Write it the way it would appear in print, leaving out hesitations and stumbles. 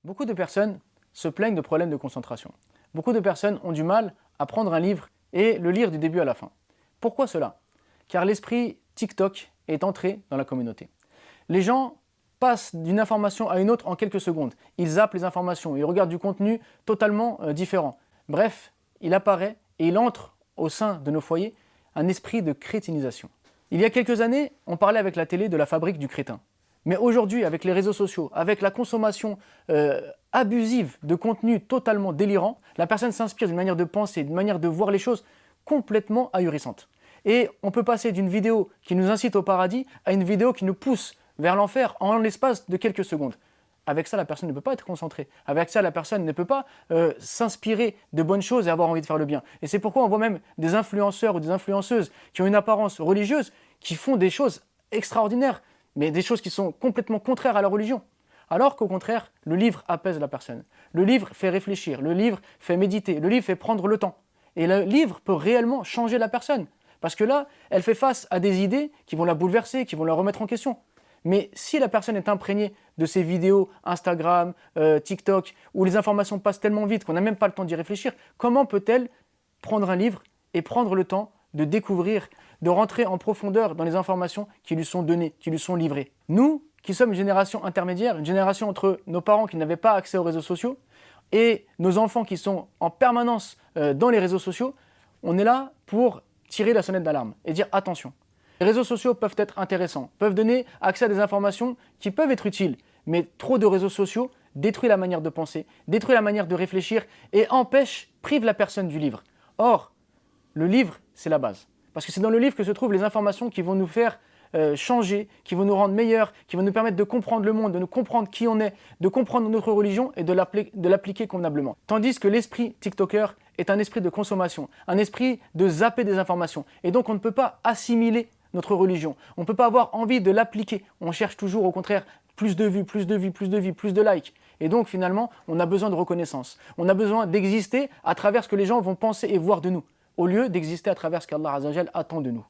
Beaucoup de personnes se plaignent de problèmes de concentration. Beaucoup de personnes ont du mal à prendre un livre et le lire du début à la fin. Pourquoi cela? Car l'esprit TikTok est entré dans la communauté. Les gens passent d'une information à une autre en quelques secondes. Ils zappent les informations, ils regardent du contenu totalement différent. Bref, il apparaît et il entre au sein de nos foyers un esprit de crétinisation. Il y a quelques années, on parlait avec la télé de la fabrique du crétin. Mais aujourd'hui, avec les réseaux sociaux, avec la consommation abusive de contenu totalement délirant, la personne s'inspire d'une manière de penser, d'une manière de voir les choses complètement ahurissante. Et on peut passer d'une vidéo qui nous incite au paradis à une vidéo qui nous pousse vers l'enfer en l'espace de quelques secondes. Avec ça, la personne ne peut pas être concentrée. Avec ça, la personne ne peut pas s'inspirer de bonnes choses et avoir envie de faire le bien. Et c'est pourquoi on voit même des influenceurs ou des influenceuses qui ont une apparence religieuse, qui font des choses extraordinaires, mais des choses qui sont complètement contraires à la religion. Alors qu'au contraire, le livre apaise la personne. Le livre fait réfléchir, le livre fait méditer, le livre fait prendre le temps. Et le livre peut réellement changer la personne. Parce que là, elle fait face à des idées qui vont la bouleverser, qui vont la remettre en question. Mais si la personne est imprégnée de ces vidéos Instagram, TikTok, où les informations passent tellement vite qu'on n'a même pas le temps d'y réfléchir, comment peut-elle prendre un livre et prendre le temps de découvrir, de rentrer en profondeur dans les informations qui lui sont données, qui lui sont livrées? Nous, qui sommes une génération intermédiaire, une génération entre nos parents qui n'avaient pas accès aux réseaux sociaux et nos enfants qui sont en permanence dans les réseaux sociaux, on est là pour tirer la sonnette d'alarme et dire attention. Les réseaux sociaux peuvent être intéressants, peuvent donner accès à des informations qui peuvent être utiles, mais trop de réseaux sociaux détruit la manière de penser, détruit la manière de réfléchir et prive la personne du livre. Or, le livre, c'est la base. Parce que c'est dans le livre que se trouvent les informations qui vont nous faire changer, qui vont nous rendre meilleurs, qui vont nous permettre de comprendre le monde, de nous comprendre qui on est, de comprendre notre religion et de l'appliquer convenablement. Tandis que l'esprit TikToker est un esprit de consommation, un esprit de zapper des informations. Et donc on ne peut pas assimiler notre religion. On ne peut pas avoir envie de l'appliquer. On cherche toujours au contraire plus de vues, plus de vues, plus de vues, plus de likes. Et donc finalement, on a besoin de reconnaissance. On a besoin d'exister à travers ce que les gens vont penser et voir de nous, au lieu d'exister à travers ce qu'Allah Azza wa Jal attend de nous.